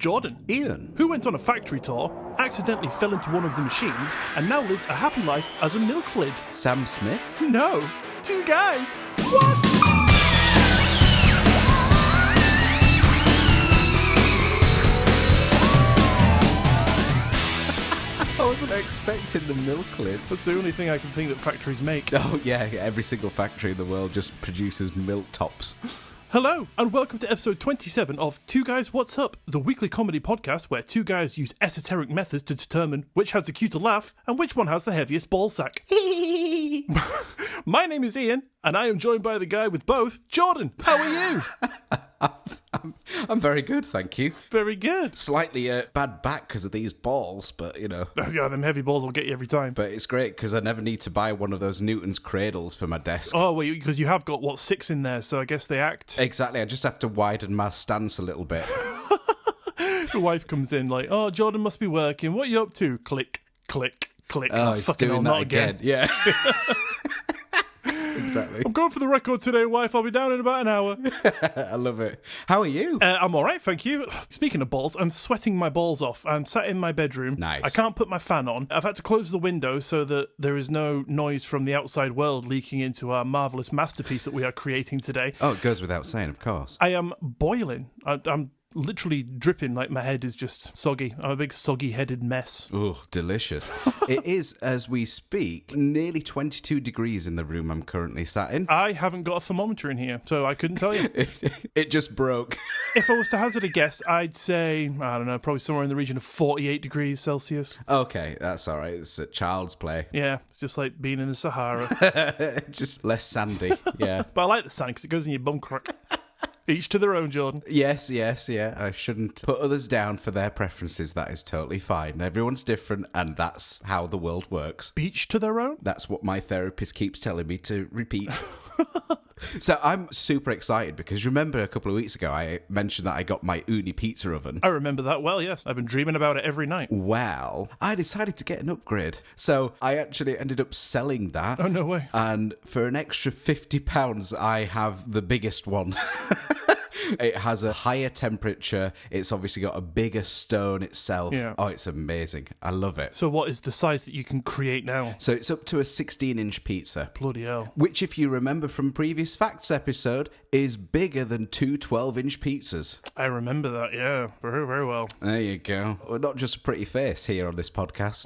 Jordan, Iain. who went on a factory tour, accidentally fell into one of the machines, and now lives a happy life as a milk lid. Sam Smith. No, two guys. What? I wasn't expecting the milk lid. That's the only thing I can think that factories make. Oh yeah, every single factory in the world just produces milk tops. Hello, and welcome to episode 27 of Two Guys What's Up, the weekly comedy podcast where two guys use esoteric methods to determine which has the cuter laugh and which one has the heaviest ballsack. My name is Iain, and I am joined by the guy with both, Jordan. How are you? I'm very good, thank you. Very good. Slightly bad back because of these balls, but you know. Yeah, them heavy balls will get you every time. But it's great because I never need to buy one of those Newton's cradles for my desk. Oh, well, because you have got, 6 in there, so I guess they act. Exactly, I just have to widen my stance a little bit. The wife comes in like, oh, Jordan must be working. What are you up to? Click, click, click. Oh, he's doing that again. Yeah. Exactly. I'm going for the record today, wife. I'll be down in about an hour. I love it. How are you? I'm all right, thank you. Speaking of balls, I'm sweating my balls off. I'm sat in my bedroom. Nice. I can't put my fan on. I've had to close the window so that there is no noise from the outside world leaking into our marvellous masterpiece that we are creating today. Oh, it goes without saying, of course. I am boiling. I'm literally dripping, like my head is just soggy. I'm a big soggy-headed mess. Oh, delicious. It is, as we speak, nearly 22 degrees in the room I'm currently sat in. I haven't got a thermometer in here, so I couldn't tell you. It just broke. If I was to hazard a guess, I'd say, I don't know, probably somewhere in the region of 48 degrees Celsius. Okay, that's all right. It's a child's play. Yeah, it's just like being in the Sahara. Just less sandy, yeah. But I like the sand because it goes in your bum crack. Each to their own, Jordan. Yes, yeah. I shouldn't put others down for their preferences. That is totally fine. Everyone's different, and that's how the world works. Each to their own? That's what my therapist keeps telling me to repeat. So I'm super excited because remember a couple of weeks ago I mentioned that I got my Uni pizza oven. I remember that well, yes. I've been dreaming about it every night. Well, I decided to get an upgrade. So I actually ended up selling that. Oh, no way. And for an extra £50, I have the biggest one. It has a higher temperature. It's obviously got a bigger stone itself. Yeah. Oh, it's amazing. I love it. So what is the size that you can create now? So it's up to a 16-inch pizza. Bloody hell. Which, if you remember from previous Facts episode, is bigger than two 12-inch pizzas. I remember that, yeah. Very, very well. There you go. Well, not just a pretty face here on this podcast.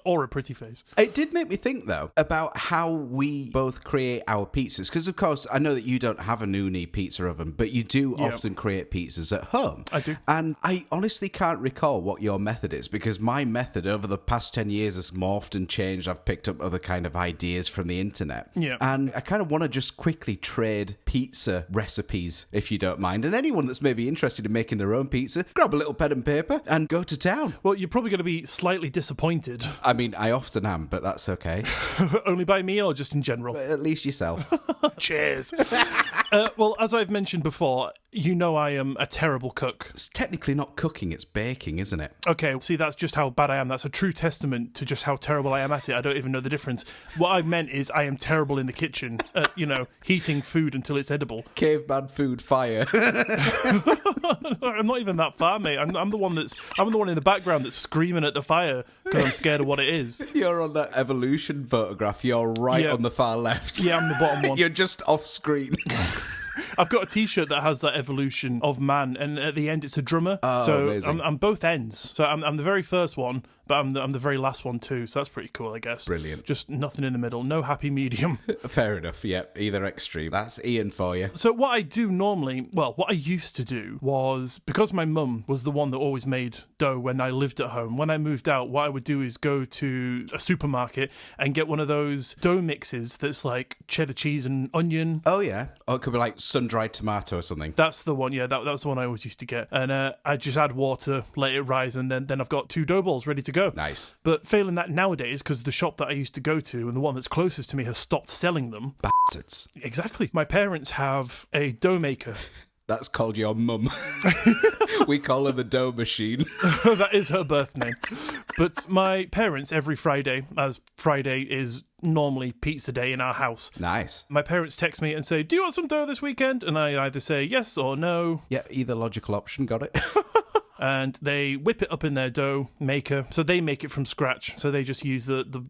Or a pretty face. It did make me think, though, about how we both create our pizzas. Because, of course, I know that you don't have an Uni pizza oven, but you do often create pizzas at home. I do. And I honestly can't recall what your method is, because my method over the past 10 years has morphed and changed. I've picked up other kind of ideas from the internet. Yeah. And I kind of want to just quickly trade pizza recipes, if you don't mind. And anyone that's maybe interested in making their own pizza, grab a little pen and paper and go to town. Well, you're probably going to be slightly disappointed. I mean, I often am, but that's okay. Only by me or just in general? At least yourself. Cheers. Well, as I've mentioned before, you know I am a terrible cook. It's technically not cooking, it's baking, isn't it? Okay, see, that's just how bad I am. That's a true testament to just how terrible I am at it. I don't even know the difference. What I meant is I am terrible in the kitchen at, heating food until it's edible. Caveman food fire. I'm not even that far, mate. I'm the one in the background that's screaming at the fire because I'm scared of what it is. You're on that evolution photograph. You're right on the far left. Yeah, I'm the bottom one. You're just off screen. I've got a T-shirt that has that evolution of man, and at the end it's a drummer. Oh, so amazing. I'm both ends. So I'm the very first one, but I'm the very last one too. So that's pretty cool, I guess. Brilliant. Just nothing in the middle. No happy medium. Fair enough. Yep. Either extreme. That's Iain for you. So what I do normally, what I used to do was, because my mum was the one that always made dough when I lived at home, when I moved out, what I would do is go to a supermarket and get one of those dough mixes that's like cheddar cheese and onion. Oh, yeah. Or it could be like sun-dried tomato or something. That's the one, yeah. That was the one I always used to get. And I just add water, let it rise, and then I've got 2 dough balls ready to go. Nice. But failing that nowadays, because the shop that I used to go to and the one that's closest to me has stopped selling them. Bastards. Exactly. My parents have a dough maker. That's called your mum. We call her the dough machine. That is her birth name. But my parents, every Friday, as Friday is normally pizza day in our house. Nice. My parents text me and say, do you want some dough this weekend? And I either say yes or no. Yeah, either logical option, got it. and they whip it up in their dough maker. So they make it from scratch. So they just use the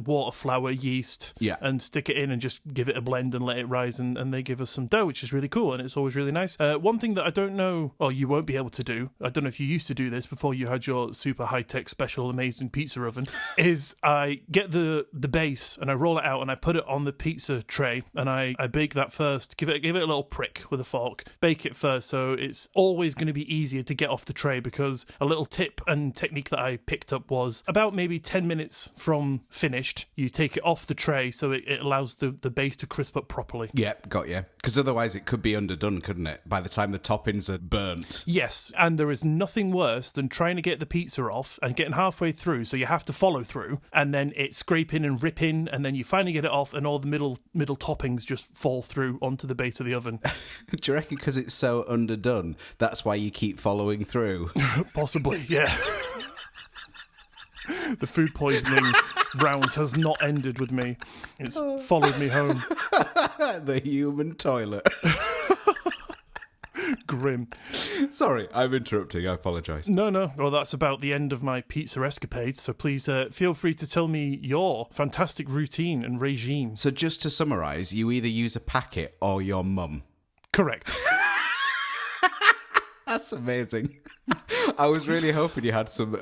water, flour, yeast, and stick it in and just give it a blend and let it rise, and they give us some dough, which is really cool, and it's always really nice. One thing that I don't know, or you won't be able to do, I don't know if you used to do this before you had your super high-tech special amazing pizza oven, is I get the base and I roll it out and I put it on the pizza tray and I bake that first, give it a little prick with a fork, bake it first, so it's always going to be easier to get off the tray, because a little tip and technique that I picked up was about maybe 10 minutes from finished, you take it off the tray so it allows the base to crisp up properly. Yep, got you. Because otherwise it could be underdone, couldn't it? By the time the toppings are burnt. Yes, and there is nothing worse than trying to get the pizza off and getting halfway through, so you have to follow through, and then it's scraping and ripping, and then you finally get it off and all the middle toppings just fall through onto the base of the oven. Do you reckon because it's so underdone, that's why you keep following through? Possibly, yeah. The food poisoning round has not ended with me. It's followed me home. The human toilet. Grim. Sorry, I'm interrupting. I apologise. No. Well, that's about the end of my pizza escapade, so please feel free to tell me your fantastic routine and regime. So just to summarise, you either use a packet or your mum. Correct. That's amazing. I was really hoping you had some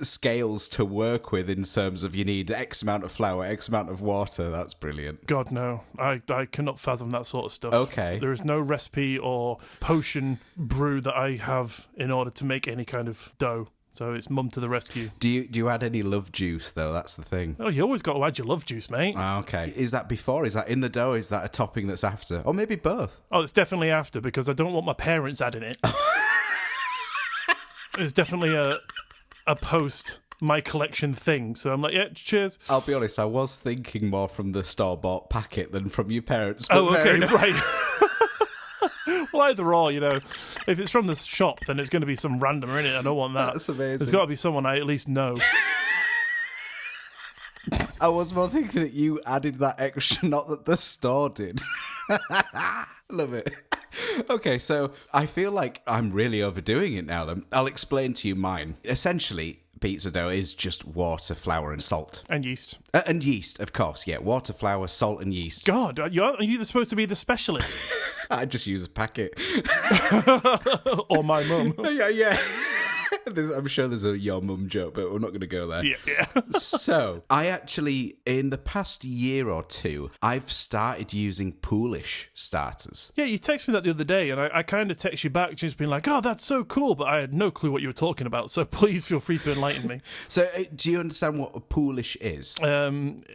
scales to work with in terms of you need X amount of flour, X amount of water. That's brilliant. God, no. I cannot fathom that sort of stuff. Okay. There is no recipe or potion brew that I have in order to make any kind of dough. So it's mum to the rescue. Do you add any love juice, though? That's the thing. Oh, you always got to add your love juice, mate. Okay. Is that before? Is that in the dough? Is that a topping that's after? Or maybe both? Oh, it's definitely after, because I don't want my parents adding it. It's definitely a post my collection thing. So I'm like, yeah, cheers. I'll be honest, I was thinking more from the store-bought packet than from your parents. Oh, okay, right. Well, either or, if it's from the shop, then it's going to be some randomer in it. I don't want that. That's amazing. There's got to be someone I at least know. I was more thinking that you added that extra, not that the store did. Love it. Okay, so I feel like I'm really overdoing it now then. I'll explain to you mine. Essentially, pizza dough is just water, flour and salt. And yeast. And yeast, of course, yeah. Water, flour, salt and yeast. God, are you supposed to be the specialist? I just use a packet. Or my mum. Yeah. I'm sure there's a your mum joke, but we're not going to go there. Yeah. So, I actually, in the past year or two, I've started using Poolish starters. Yeah, you texted me that the other day, and I kind of text you back just being like, oh, that's so cool, but I had no clue what you were talking about, so please feel free to enlighten me. So, do you understand what a Poolish is?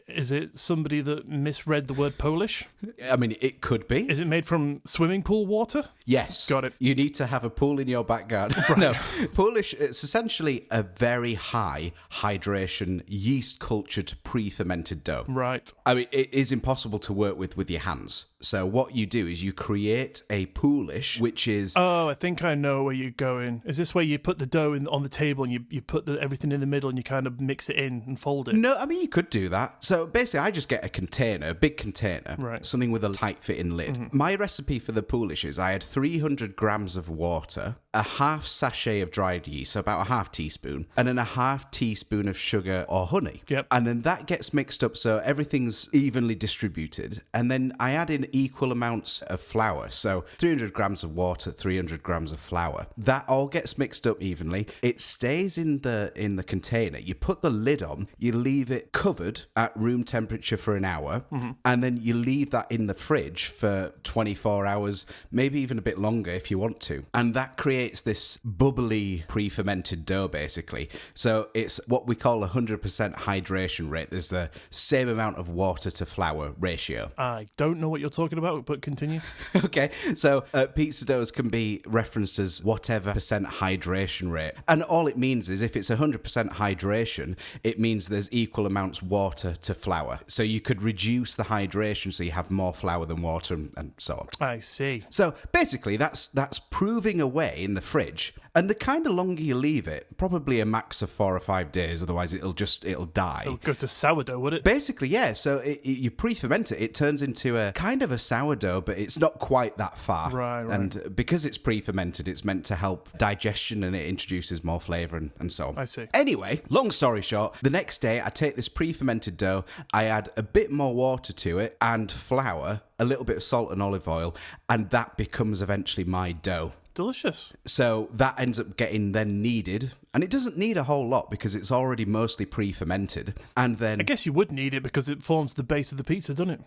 Is it somebody that misread the word Polish? I mean, it could be. Is it made from swimming pool water? Yes. Got it. You need to have a pool in your back garden. Right. No, Poolish, it's essentially a very high hydration, yeast-cultured, pre-fermented dough. Right. I mean, it is impossible to work with your hands. So what you do is you create a Poolish, which is... Oh, I think I know where you're going. Is this where you put the dough on the table and you put everything in the middle and you kind of mix it in and fold it? No, I mean, you could do that. So basically, I just get a container, a big container, right, something with a tight-fitting lid. Mm-hmm. My recipe for the Poolish is I had 300 grams of water, a half sachet of dried yeast, so about a half teaspoon, and then a half teaspoon of sugar or honey. Yep. And then that gets mixed up so everything's evenly distributed. And then I add in equal amounts of flour. So 300 grams of water, 300 grams of flour. That all gets mixed up evenly. It stays in the container. You put the lid on, you leave it covered at room temperature for an hour, mm-hmm, and then you leave that in the fridge for 24 hours, maybe even a bit longer if you want to. And that creates this bubbly pre-fermented dough, basically. So it's what we call 100% hydration rate. There's the same amount of water to flour ratio. I don't know what you're talking about, but continue. Okay, so pizza doughs can be referenced as whatever percent hydration rate. And all it means is if it's 100% hydration, it means there's equal amounts water to flour. So you could reduce the hydration so you have more flour than water and so on. I see. So basically, that's proving away in the fridge. And the kind of longer you leave it, probably a max of 4 or 5 days, otherwise it'll die. It'll go to sourdough, would it? Basically, yeah. So you pre-ferment it, it turns into a kind of a sourdough, but it's not quite that far. Right. And because it's pre-fermented, it's meant to help digestion and it introduces more flavour and so on. I see. Anyway, long story short, the next day I take this pre-fermented dough, I add a bit more water to it and flour, a little bit of salt and olive oil, and that becomes eventually my dough. Delicious. So that ends up getting then kneaded, and it doesn't need a whole lot because it's already mostly pre-fermented. And then I guess you would need it because it forms the base of the pizza, doesn't it?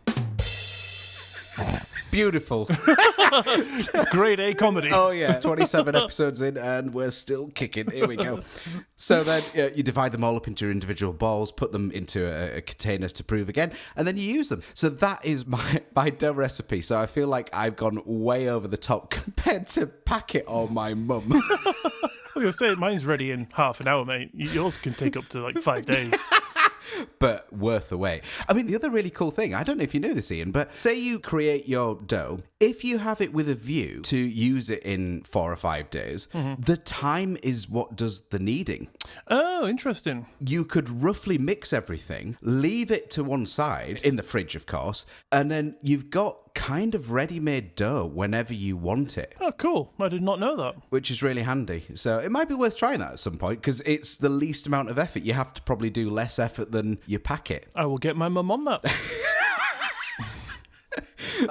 Beautiful. Grade A comedy. Oh yeah, 27 episodes in and we're still kicking. Here we go. So then you divide them all up into individual balls, put them into a container to prove again, and then you use them. So that is my dough recipe. So I feel like I've gone way over the top compared to Packet or my mum. I was going to say, mine's ready in half an hour, mate. Yours can take up to like 5 days. But worth the wait. I mean, the other really cool thing, I don't know if you knew this, Ian, but say you create your dough. If you have it with a view to use it in 4 or 5 days, the time is what does the kneading. Oh, interesting. You could roughly mix everything, leave it to one side, in the fridge, of course, and then you've got kind of ready-made dough whenever you want it. Oh, cool. I did not know that. Which is really handy. So it might be worth trying that at some point because it's the least amount of effort. You have to probably do less effort than your packet. I will get my mum on that.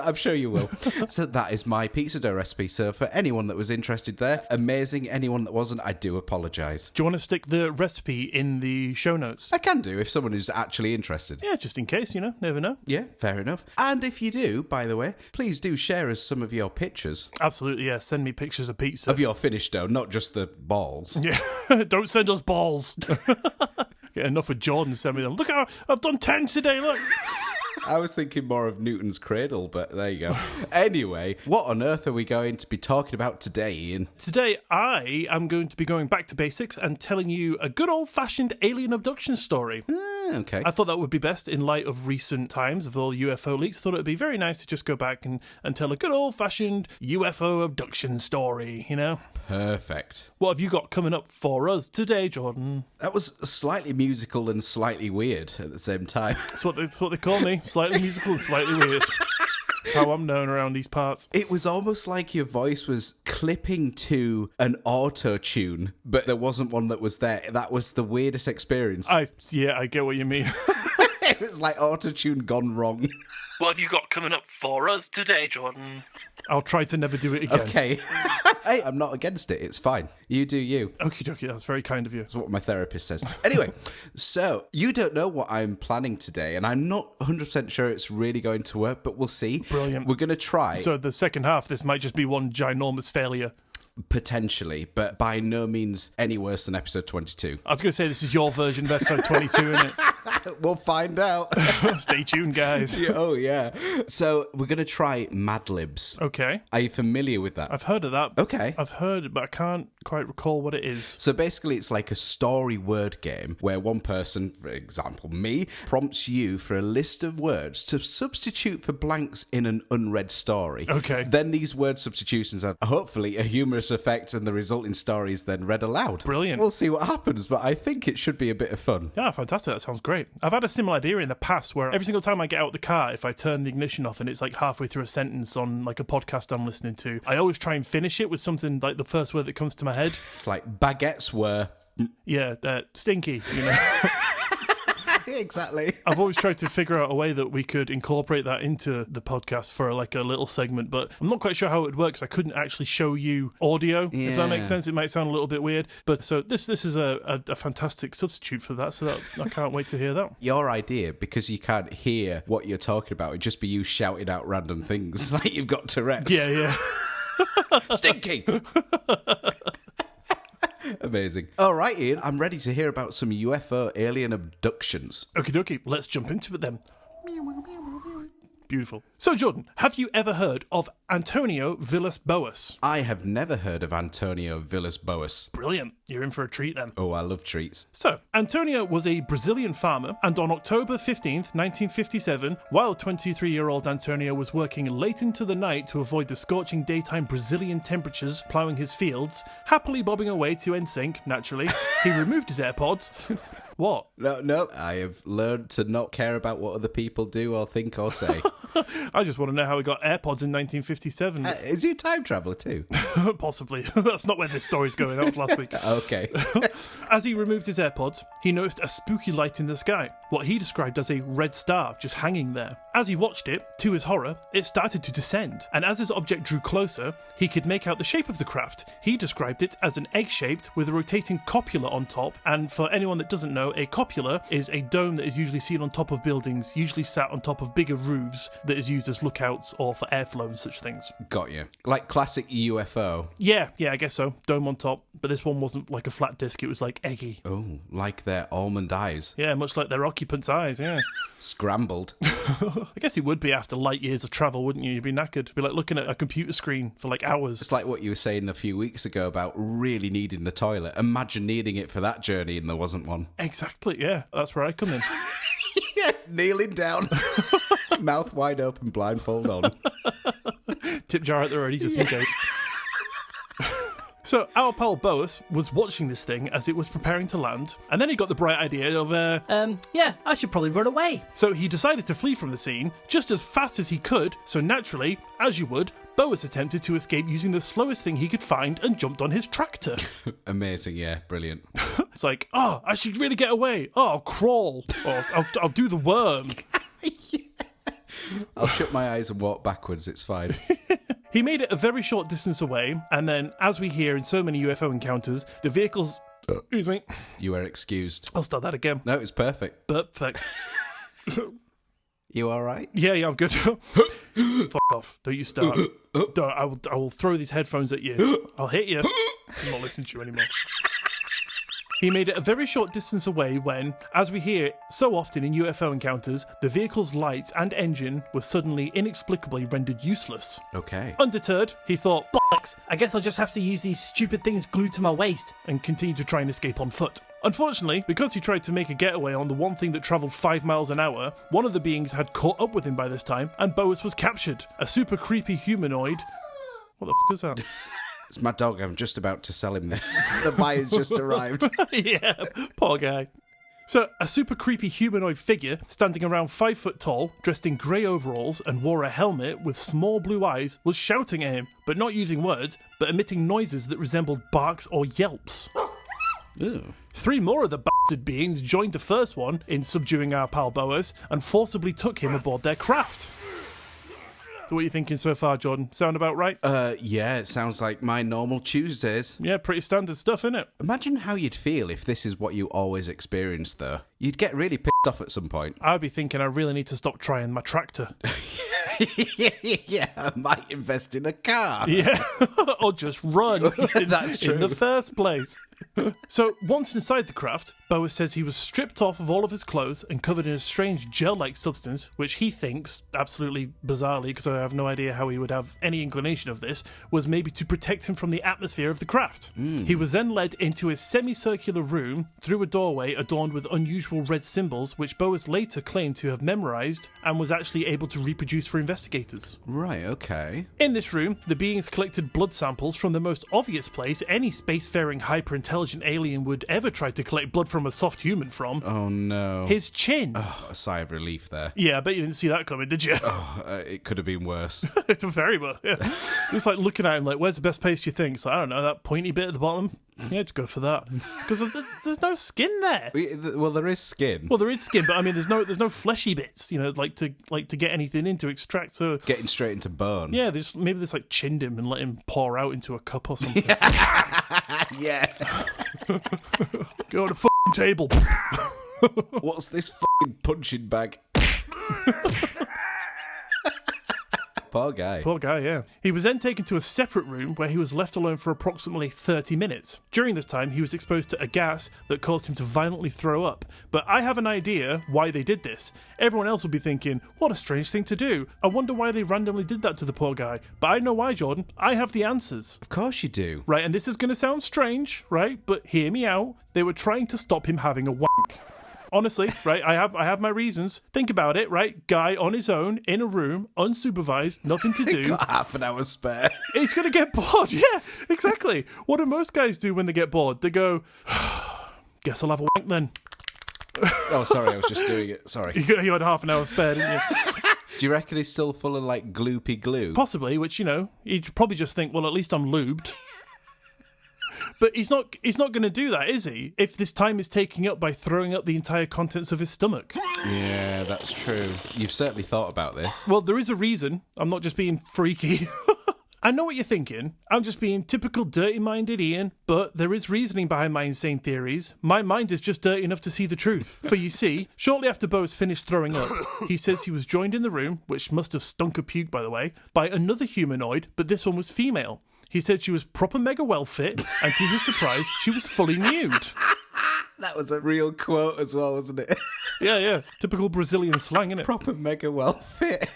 I'm sure you will. So that is my pizza dough recipe. So for anyone that was interested there, amazing. Anyone that wasn't, I do apologise. Do you want to stick the recipe in the show notes? I can do if someone is actually interested. Yeah, just in case, never know. Yeah, fair enough. And if you do, by the way, please do share us some of your pictures. Absolutely, yeah. Send me pictures of pizza. Of your finished dough, not just the balls. Yeah, don't send us balls. Get enough of Jordan send me them. Look, I've done 10 today, look. I was thinking more of Newton's cradle, but there you go. Anyway, what on earth are we going to be talking about today, Ian? Today, I am going to be going back to basics and telling you a good old-fashioned alien abduction story. Okay. I thought that would be best in light of recent times of all UFO leaks. I thought it would be very nice to just go back and tell a good old-fashioned UFO abduction story, Perfect. What have you got coming up for us today, Jordan? That was slightly musical and slightly weird at the same time. That's what they call me. Slightly musical and slightly weird. That's how I'm known around these parts. It was almost like your voice was clipping to an auto-tune, but there wasn't one that was there. That was the weirdest experience. I get what you mean. It was like auto-tune gone wrong. What have you got coming up for us today, Jordan? I'll try to never do it again. Okay. Hey, I'm not against it. It's fine. You do you. Okie dokie, that's very kind of you. That's what my therapist says. Anyway, so you don't know what I'm planning today, and I'm not 100% sure it's really going to work, but we'll see. Brilliant. We're going to try. So the second half, this might just be one ginormous failure. Potentially, but by no means any worse than episode 22. I was going to say this is your version of episode 22, isn't it? We'll find out. Stay tuned, guys. Oh, yeah. So we're going to try MADLIBS. Okay. Are you familiar with that? I've heard of that. Okay. I've heard it, but I can't quite recall what it is. So basically, it's like a story word game where one person, for example, me, prompts you for a list of words to substitute for blanks in an unread story. Okay. Then these word substitutions have hopefully a humorous effect and the resulting story is then read aloud. Brilliant. We'll see what happens, but I think it should be a bit of fun. Yeah, fantastic. That sounds great. I've had a similar idea in the past where every single time I get out the car, if I turn the ignition off and it's like halfway through a sentence on like a podcast I'm listening to, I always try and finish it with something like the first word that comes to my head. It's like baguettes were... Yeah, stinky, Exactly. I've always tried to figure out a way that we could incorporate that into the podcast for like a little segment, but I'm not quite sure how it would work because I couldn't actually show you audio, if that makes sense. It might sound a little bit weird, but so this is a fantastic substitute for that, so I can't wait to hear that. Your idea, because you can't hear what you're talking about, would just be you shouting out random things like you've got Tourette's. Yeah. Stinky! Amazing. All right, Ian, I'm ready to hear about some UFO alien abductions. Okie dokie, let's jump into it then. Beautiful. So, Jordan, have you ever heard of Antonio Villas-Boas? I have never heard of Antonio Villas-Boas. Brilliant. You're in for a treat then. Oh, I love treats. So, Antonio was a Brazilian farmer, and on October 15th, 1957, while 23-year-old Antonio was working late into the night to avoid the scorching daytime Brazilian temperatures ploughing his fields, happily bobbing away to NSYNC, naturally, he removed his AirPods. What? No, I have learned to not care about what other people do or think or say. I just want to know how he got AirPods in 1957. Is he a time traveller too? Possibly. That's not where this story's going. That was last week. Okay. As he removed his AirPods, he noticed a spooky light in the sky, what he described as a red star just hanging there. As he watched it, to his horror, it started to descend, and as his object drew closer, he could make out the shape of the craft. He described it as an egg-shaped with a rotating copula on top, and for anyone that doesn't know, a copula is a dome that is usually seen on top of buildings, usually sat on top of bigger roofs, that is used as lookouts or for airflow and such things. Got you. Like classic UFO. Yeah, I guess so. Dome on top, but this one wasn't like a flat disc, it was like eggy. Oh, like their almond eyes. Yeah, much like their occupants' eyes, yeah. Scrambled. I guess it would be after light years of travel, wouldn't you? You'd be knackered. It'd be like looking at a computer screen for like hours. It's like what you were saying a few weeks ago about really needing the toilet. Imagine needing it for that journey and there wasn't one. Exactly, yeah. That's where I come in. Yeah, kneeling down. Mouth wide open, blindfold on. Tip jar at the ready, just in case. So, our pal Boas was watching this thing as it was preparing to land, and then he got the bright idea of, yeah, I should probably run away. So he decided to flee from the scene just as fast as he could, so naturally, as you would, Boas attempted to escape using the slowest thing he could find and jumped on his tractor. Amazing, yeah, brilliant. It's like, oh, I should really get away. Oh, I'll crawl. Or I'll do the worm. Yeah. I'll shut my eyes and walk backwards, it's fine. He made it a very short distance away, and then, as we hear in so many UFO encounters, the vehicles... Excuse me. You are excused. I'll start that again. No, it's perfect. Perfect. You all right? Yeah, I'm good. Fuck off. Don't you start. I will throw these headphones at you. I'll hit you. I'm not listening to you anymore. He made it a very short distance away when, as we hear so often in UFO encounters, the vehicle's lights and engine were suddenly inexplicably rendered useless. Okay. Undeterred, he thought, bollocks, I guess I'll just have to use these stupid things glued to my waist. and continued to try and escape on foot. Unfortunately, because he tried to make a getaway on the one thing that travelled 5 miles an hour, one of the beings had caught up with him by this time, and Boas was captured. A super creepy humanoid... What the f*** is that? It's my dog. I'm just about to sell him. The buyer's just arrived. Yeah, poor guy. So, a super creepy humanoid figure, standing around 5 foot tall, dressed in grey overalls and wore a helmet with small blue eyes, was shouting at him, but not using words, but emitting noises that resembled barks or yelps. Ew. 3 more of the bastard beings joined the first one in subduing our pal Boas and forcibly took him aboard their craft. So what are you thinking so far, Jordan? Sound about right? Yeah, it sounds like my normal Tuesdays. Yeah, pretty standard stuff, innit? Imagine how you'd feel if this is what you always experienced, though. You'd get really pissed off at some point. I'd be thinking I really need to stop trying my tractor. Yeah, I might invest in a car. Yeah, or just run That's true. in the first place. So, once inside the craft, Boas says he was stripped off of all of his clothes and covered in a strange gel-like substance, which he thinks, absolutely bizarrely, because I have no idea how he would have any inclination of this, was maybe to protect him from the atmosphere of the craft. He was then led into a semicircular room through a doorway adorned with unusual red symbols, which Boas later claimed to have memorized and was actually able to reproduce for investigators. Right, okay. In this room, the beings collected blood samples from the most obvious place any spacefaring hyper-intelligent alien would ever try to collect blood from a soft human from. Oh, no. His chin. Oh, a sigh of relief there. Yeah, I bet you didn't see that coming, did you? It could have been worse. It's very well, yeah. It's like looking at him like, where's the best place do you think? It's like, I don't know, that pointy bit at the bottom? Yeah, just go for that. Because there's no skin there. Well, there is skin. Well, there is skin, but I mean, there's no fleshy bits, you know, like to get anything in to extract. So Getting straight into bone. yeah, maybe this like chinned him and let him pour out into a cup or something. Yeah. Go on the fucking table. What's this fucking punching bag? Poor guy. Poor guy, yeah. He was then taken to a separate room where he was left alone for approximately 30 minutes. During this time, he was exposed to a gas that caused him to violently throw up. But I have an idea why they did this. Everyone else would be thinking, what a strange thing to do. I wonder why they randomly did that to the poor guy. But I know why, Jordan. I have the answers. Of course you do. Right, and this is going to sound strange, right? But hear me out. They were trying to stop him having a wank. Honestly, right, I have my reasons. Think about it, right? Guy on his own, in a room, unsupervised, nothing to do. Got half an hour spare. He's going to get bored. Yeah, exactly. What do most guys do when they get bored? They go, guess I'll have a wank then. Oh, sorry, I was just doing it. Sorry. You had half an hour spare, didn't you? Do you reckon he's still full of, like, gloopy glue? Possibly, which, he'd probably just think, well, at least I'm lubed. But he's not going to do that, is he? If this time is taken up by throwing up the entire contents of his stomach. Yeah, that's true. You've certainly thought about this. Well, there is a reason. I'm not just being freaky. I know what you're thinking. I'm just being typical dirty-minded Ian, but there is reasoning behind my insane theories. My mind is just dirty enough to see the truth. For you see, shortly after Boas finished throwing up, he says he was joined in the room, which must have stunk of puke, by the way, by another humanoid, but this one was female. He said she was proper mega well fit, and to his surprise, she was fully nude. That was a real quote as well, wasn't it? Yeah. Typical Brazilian slang, innit? Proper mega well fit.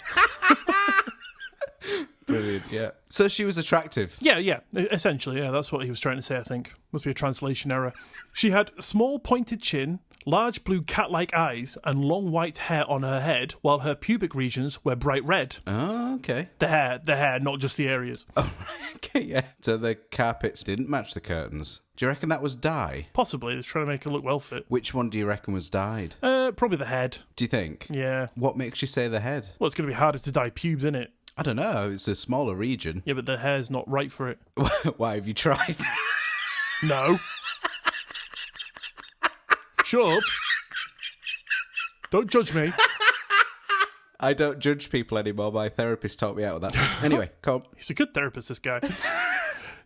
Brilliant, yeah. So she was attractive? Yeah. Essentially, yeah. That's what he was trying to say, I think. Must be a translation error. She had a small pointed chin, large blue cat-like eyes, and long white hair on her head, while her pubic regions were bright red. Oh, okay. The hair, not just the areas. Oh, okay, yeah. So the carpets didn't match the curtains. Do you reckon that was dye? Possibly. They're trying to make her look well fit. Which one do you reckon was dyed? Probably the head. Do you think? Yeah. What makes you say the head? Well, it's going to be harder to dye pubes, isn't it? I don't know. It's a smaller region. Yeah, but the hair's not right for it. Why, have you tried? No. Shut up. Don't judge me. I don't judge people anymore. My therapist taught me out of that. Anyway, come on. He's a good therapist, this guy.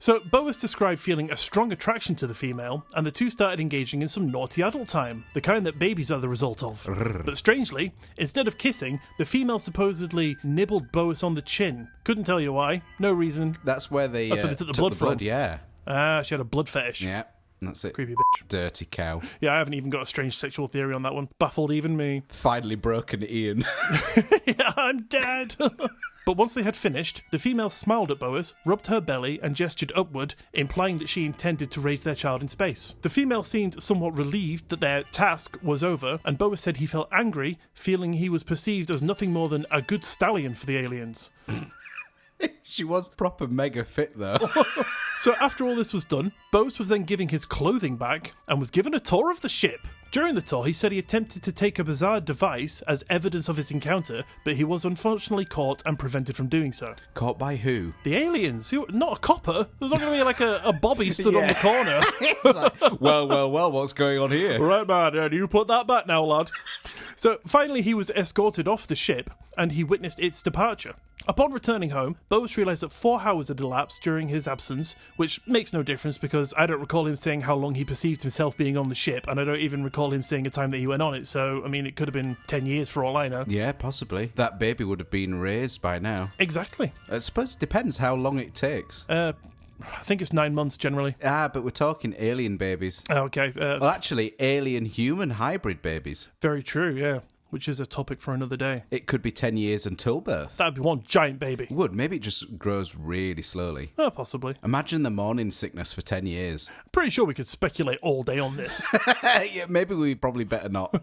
So, Boas described feeling a strong attraction to the female, and the two started engaging in some naughty adult time, the kind that babies are the result of. But strangely, instead of kissing, the female supposedly nibbled Boas on the chin. Couldn't tell you why. No reason. That's where they took the blood from. Yeah. Ah, she had a blood fetish. Yeah. That's it. Creepy bitch. Dirty cow. Yeah, I haven't even got a strange sexual theory on that one. Baffled even me. Finally broken Ian. Yeah, I'm dead. But once they had finished, the female smiled at Boas, rubbed her belly, and gestured upward, implying that she intended to raise their child in space. The female seemed somewhat relieved that their task was over, and Boas said he felt angry, feeling he was perceived as nothing more than a good stallion for the aliens. She was proper mega fit, though. So after all this was done, Boas was then giving his clothing back and was given a tour of the ship. During the tour, he said he attempted to take a bizarre device as evidence of his encounter, but he was unfortunately caught and prevented from doing so. Caught by who? The aliens. Not a copper. There's not going to be like a bobby stood on the corner. It's like, well, what's going on here? Right, man, you put that back now, lad. So finally he was escorted off the ship and he witnessed its departure. Upon returning home, Boas realised that 4 hours had elapsed during his absence, which makes no difference because I don't recall him saying how long he perceived himself being on the ship, and I don't even recall him saying a time that he went on it, so, I mean, it could have been 10 years for all I know. Yeah, possibly. That baby would have been raised by now. Exactly. I suppose it depends how long it takes. I think it's 9 months generally. But we're talking alien babies. Okay. Well, actually, alien-human hybrid babies. Very true, yeah. Which is a topic for another day. It could be 10 years until birth. That'd be one giant baby. It would. Maybe it just grows really slowly. Oh, possibly. Imagine the morning sickness for 10 years. Pretty sure we could speculate all day on this. Yeah, maybe we probably better not.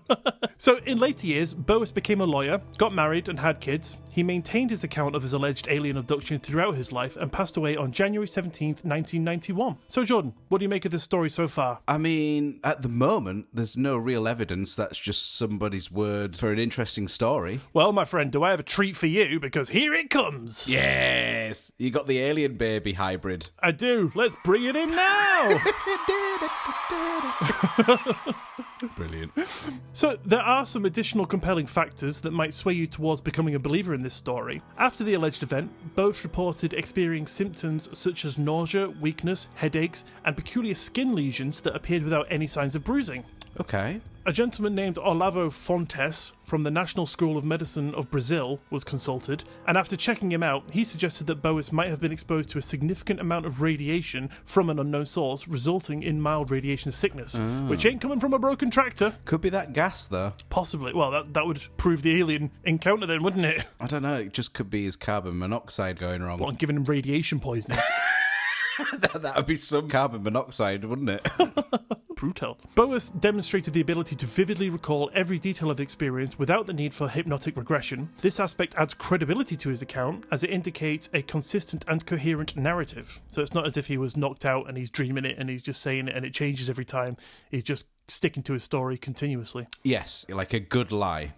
So, in later years, Boas became a lawyer, got married and had kids. He maintained his account of his alleged alien abduction throughout his life and passed away on January 17th, 1991. So, Jordan, what do you make of this story so far? I mean, at the moment, there's no real evidence. That's just somebody's word for an interesting story. Well, my friend, do I have a treat for you? Because here it comes. Yes! You got the alien baby hybrid. I do. Let's bring it in now. Brilliant. So, there are some additional compelling factors that might sway you towards becoming a believer in this story. After the alleged event, Boas reported experiencing symptoms such as nausea, weakness, headaches, and peculiar skin lesions that appeared without any signs of bruising. Okay. A gentleman named Olavo Fontes from the National School of Medicine of Brazil was consulted, and after checking him out, he suggested that Boas might have been exposed to a significant amount of radiation from an unknown source, resulting in mild radiation sickness, which ain't coming from a broken tractor. Could be that gas, though. Possibly. Well, that would prove the alien encounter then, wouldn't it? I don't know. It just could be his carbon monoxide going wrong. Well, I'm giving him radiation poisoning. That would be some carbon monoxide, wouldn't it? Brutal. Boas demonstrated the ability to vividly recall every detail of the experience without the need for hypnotic regression. This aspect adds credibility to his account, as it indicates a consistent and coherent narrative. So it's not as if he was knocked out and he's dreaming it and he's just saying it and it changes every time. He's just sticking to his story continuously. Yes, like a good lie.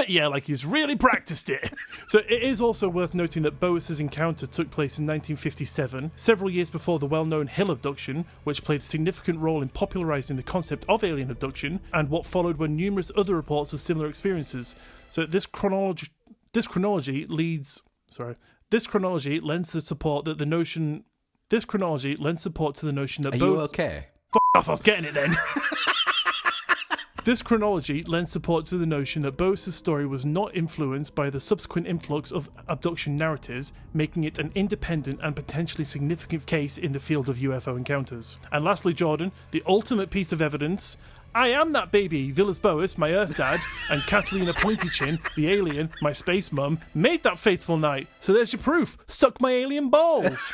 Yeah, like he's really practiced it. So it is also worth noting that Boas's encounter took place in 1957, several years before the well-known Hill abduction, which played a significant role in popularising the concept of alien abduction, and what followed were numerous other reports of similar experiences. So this chronology lends the support that the notion. This chronology lends support to the notion that Are you okay? F*** off, I was getting it then. This chronology lends support to the notion that Boas's story was not influenced by the subsequent influx of abduction narratives, making it an independent and potentially significant case in the field of UFO encounters. And lastly, Jordan, the ultimate piece of evidence. I am that baby, Villas Boas, my Earth dad, and Catalina Pointychin, the alien, my space mum, made that faithful night. So there's your proof. Suck my alien balls.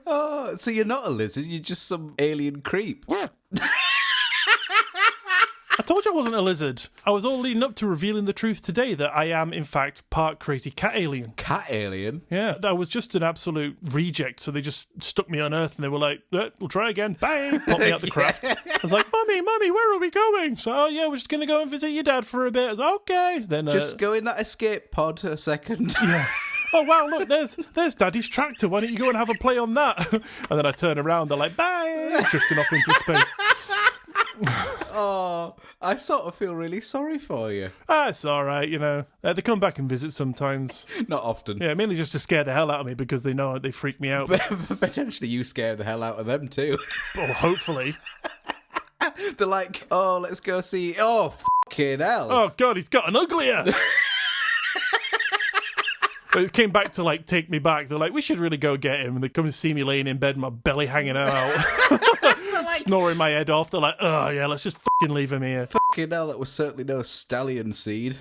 Oh, so you're not a lizard, you're just some alien creep. Yeah. I told you I wasn't a lizard. I was all leading up to revealing the truth today that I am, in fact, part crazy cat alien. Cat alien? Yeah, that was just an absolute reject, so they just stuck me on Earth and they were like, we'll try again. Bang! Popped me out the craft. I was like, Mummy, where are we going? So, oh yeah, we're just going to go and visit your dad for a bit. I was like, okay. Then just go in that escape pod a second. Yeah. Oh wow, look, there's Daddy's tractor. Why don't you go and have a play on that? And then I turn around, they're like, bye, drifting off into space. Oh, I sort of feel really sorry for you. It's all right, you know. They come back and visit sometimes. Not often. Yeah, mainly just to scare the hell out of me because they know they freak me out. Potentially you scare the hell out of them too. Well, hopefully. They're like, oh, let's go see. Oh, fucking hell. Oh God, he's gotten uglier. They came back to like take me back. They're like, we should really go get him. And they come and see me laying in bed, my belly hanging out, snoring my head off. They're like, oh yeah, let's just fucking leave him here. Fucking hell, that was certainly no stallion seed.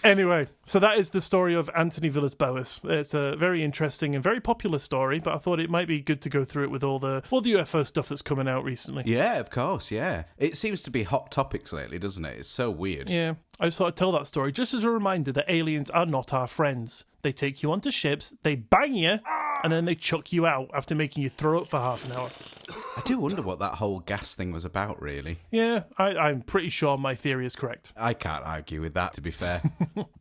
Anyway, so that is the story of Anthony Villas Boas. It's a very interesting and very popular story, but I thought it might be good to go through it with all the UFO stuff that's coming out recently. Yeah, of course, yeah. It seems to be hot topics lately, doesn't it? It's so weird. Yeah, I just thought I'd tell that story just as a reminder that aliens are not our friends. They take you onto ships, they bang you, and then they chuck you out after making you throw up for half an hour. I do wonder what that whole gas thing was about, really. Yeah, I'm pretty sure my theory is correct. I can't argue with that, to be fair.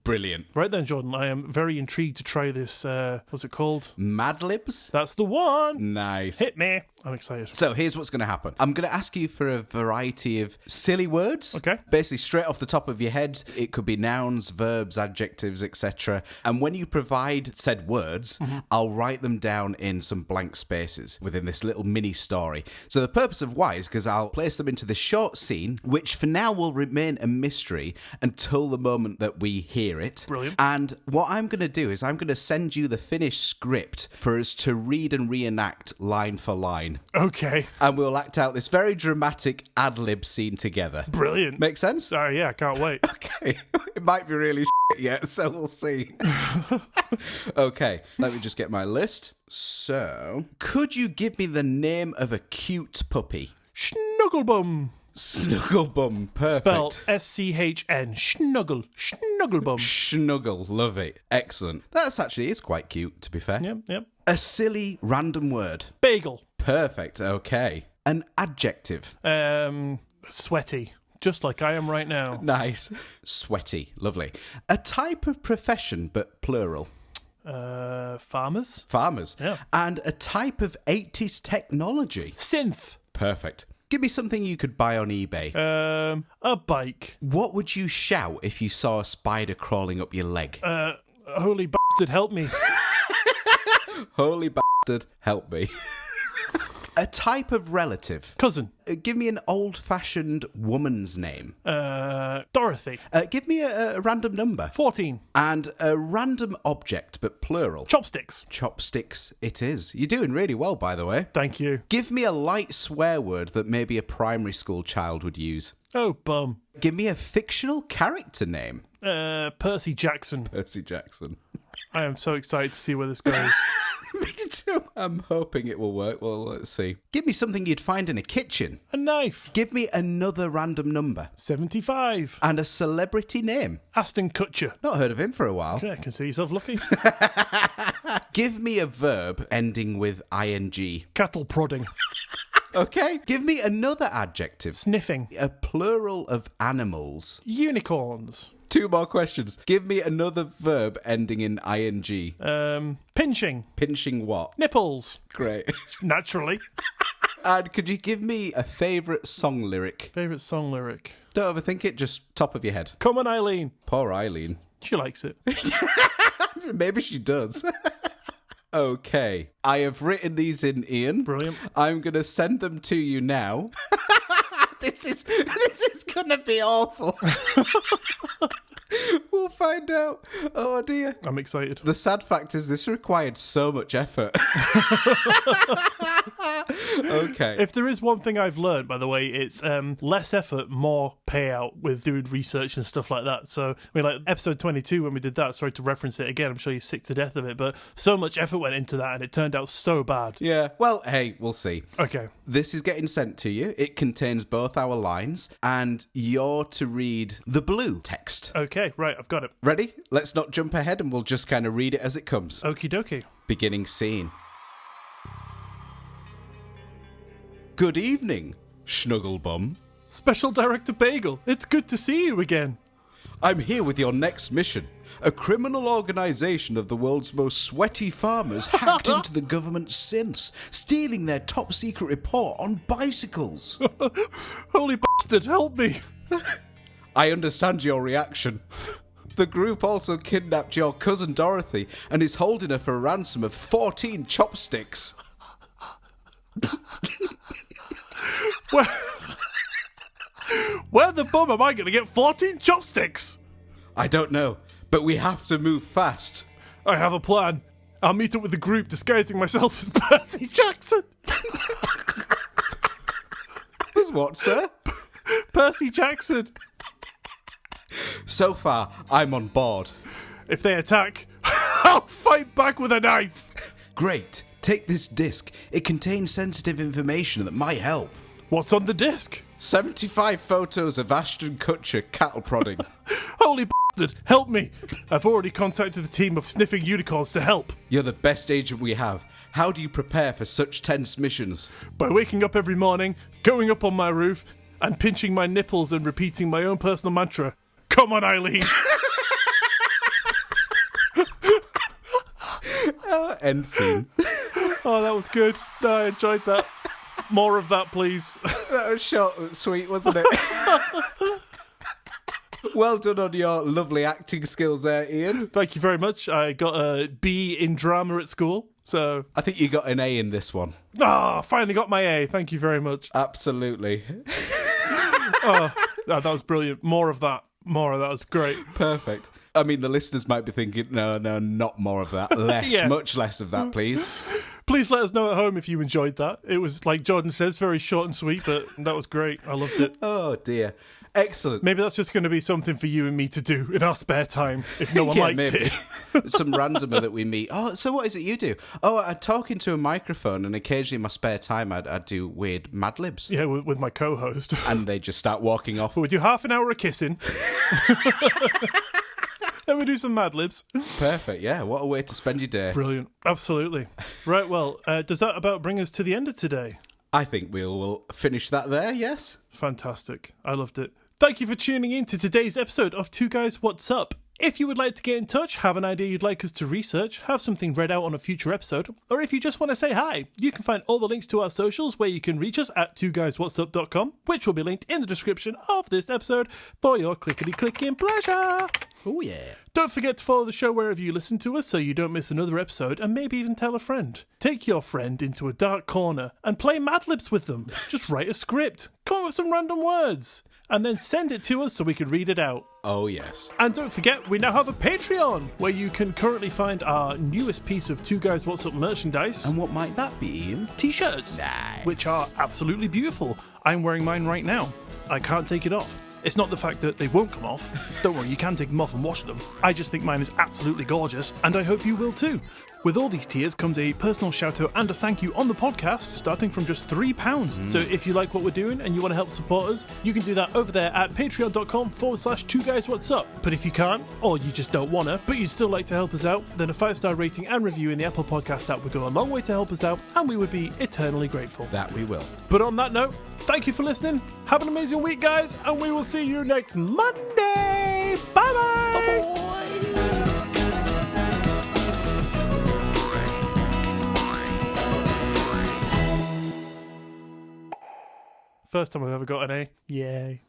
Brilliant. Right then, Jordan, I am very intrigued to try this, what's it called? MADLIBS? That's the one! Nice. Hit me. I'm excited. So here's what's going to happen. I'm going to ask you for a variety of silly words. Okay. Basically, straight off the top of your head, it could be nouns, verbs, adjectives, etc. And when you provide said words, I'll write them down in some blank spaces within this little mini story. So the purpose of why is because I'll place them into this short scene, which for now will remain a mystery until the moment that we hear it. Brilliant. And what I'm going to do is I'm going to send you the finished script for us to read and reenact line for line. Okay. And we'll act out this very dramatic ad-lib scene together. Brilliant. Make sense? Oh, yeah, I can't wait. Okay. It might be really yet, so we'll see. Okay, let me just get my list. So, could you give me the name of a cute puppy? Snugglebum. Snugglebum, perfect. Spelled S-C-H-N. Snuggle. Snugglebum. Snuggle, love it. Excellent. That's actually is quite cute, to be fair. Yep. A silly random word. Bagel. Perfect, okay. An adjective. Sweaty. Just like I am right now. Nice. Sweaty, lovely. A type of profession, but plural. Farmers. Farmers. Yeah. And a type of 80s technology. Synth. Perfect. Give me something you could buy on eBay. A bike. What would you shout if you saw a spider crawling up your leg? Holy bastard, help me. Holy bastard, help me. A type of relative. Cousin. Give me an old-fashioned woman's name. Dorothy. Give me a random number. 14. And a random object, but plural. Chopsticks. Chopsticks it is. You're doing really well, by the way. Thank you. Give me a light swear word that maybe a primary school child would use. Oh, bum. Give me a fictional character name. Percy Jackson. Percy Jackson. I am so excited to see where this goes. Me too. I'm hoping it will work. Well, let's see. Give me something you'd find in a kitchen. A knife. Give me another random number. 75. And a celebrity name. Aston Kutcher. Not heard of him for a while. Yeah, I can see yourself lucky. Give me a verb ending with ing. Cattle prodding. Okay. Give me another adjective. Sniffing. A plural of animals. Unicorns. 2 more questions. Give me another verb ending in ing. Pinching. Pinching what? Nipples. Great. Naturally. And could you give me a favourite song lyric? Favourite song lyric. Don't overthink it, just top of your head. Come on, Eileen. Poor Eileen. She likes it. Maybe she does. Okay. I have written these in, Ian. Brilliant. I'm going to send them to you now. This is going to be awful. We'll find out. Oh, dear. I'm excited. The sad fact is this required so much effort. Okay. If there is one thing I've learned, by the way, it's less effort, more payout with doing research and stuff like that. So, I mean, like episode 22, when we did that, sorry to reference it again, I'm sure you're sick to death of it, but so much effort went into that and it turned out so bad. Yeah. Well, hey, we'll see. Okay. This is getting sent to you. It contains both our lines, and you're to read the blue text. Okay, right, I've got it. Ready? Let's not jump ahead and we'll just kind of read it as it comes. Okie dokie. Beginning scene. Good evening, Snugglebum. Special Director Bagel, it's good to see you again. I'm here with your next mission. A criminal organisation of the world's most sweaty farmers hacked into the government synths, stealing their top secret report on bicycles. Holy bastard, help me. I understand your reaction. The group also kidnapped your cousin Dorothy and is holding her for a ransom of 14 chopsticks. Where the bum am I going to get 14 chopsticks? I don't know, but we have to move fast. I have a plan. I'll meet up with the group disguising myself as Percy Jackson. As what, sir? Percy Jackson. So far, I'm on board. If they attack, I'll fight back with a knife. Great. Take this disc. It contains sensitive information that might help. What's on the disc? 75 photos of Ashton Kutcher cattle prodding. Holy bastard, help me. I've already contacted the team of sniffing unicorns to help. You're the best agent we have. How do you prepare for such tense missions? By waking up every morning, going up on my roof, and pinching my nipples and repeating my own personal mantra. Come on, Eileen. End scene. Oh, that was good. No, I enjoyed that. More of that, please. That was short and sweet, wasn't it? Well done on your lovely acting skills there, Ian. Thank you very much. I got a B in drama at school, so... I think you got an A in this one. Finally got my A. Thank you very much. Absolutely. That was brilliant. More of that. More of that was great. Perfect. I mean, the listeners might be thinking, no, not more of that. Less, Yeah. much less of that, please. Please let us know at home if you enjoyed that. It was, like Jordan says, very short and sweet, but that was great. I loved it. Oh, dear. Excellent. Maybe that's just going to be something for you and me to do in our spare time, if no one Yeah, liked maybe. it. Some randomer that we meet. Oh, so what is it you do? Oh, I talk into a microphone, and occasionally in my spare time I'd do weird MADLIBS. Yeah, with my co-host. And they just start walking off. But we do half an hour of kissing. Then we do some MADLIBS. Perfect, yeah. What a way to spend your day. Brilliant. Absolutely. Right, well, does that about bring us to the end of today? I think we'll finish that there, yes? Fantastic. I loved it. Thank you for tuning in to today's episode of Two Guys What's Up. If you would like to get in touch, have an idea you'd like us to research, have something read out on a future episode, or if you just want to say hi, you can find all the links to our socials where you can reach us at twoguyswhatsup.com, which will be linked in the description of this episode for your clickety-clicking pleasure. Oh, yeah. Don't forget to follow the show wherever you listen to us so you don't miss another episode, and maybe even tell a friend. Take your friend into a dark corner and play MADLIBS with them. Just write a script, come up with some random words, and then send it to us so we can read it out. Oh, yes. And don't forget, we now have a Patreon, where you can currently find our newest piece of Two Guys What's Up merchandise. And what might that be, Ian? T-shirts. Nice. Which are absolutely beautiful. I'm wearing mine right now. I can't take it off. It's not the fact that they won't come off. Don't worry, you can take them off and wash them. I just think mine is absolutely gorgeous, and I hope you will too. With all these tiers comes a personal shout out and a thank you on the podcast, starting from just £3. So if you like what we're doing and you want to help support us, you can do that over there at patreon.com/2guyswhatsup. But if you can't, or you just don't wanna, but you'd still like to help us out, then a 5-star rating and review in the Apple Podcast app would go a long way to help us out, and we would be eternally grateful. That we will. But on that note, thank you for listening. Have an amazing week, guys, and we will see you next Monday. Bye-bye. Bye-bye. First time I've ever got an A. Yay.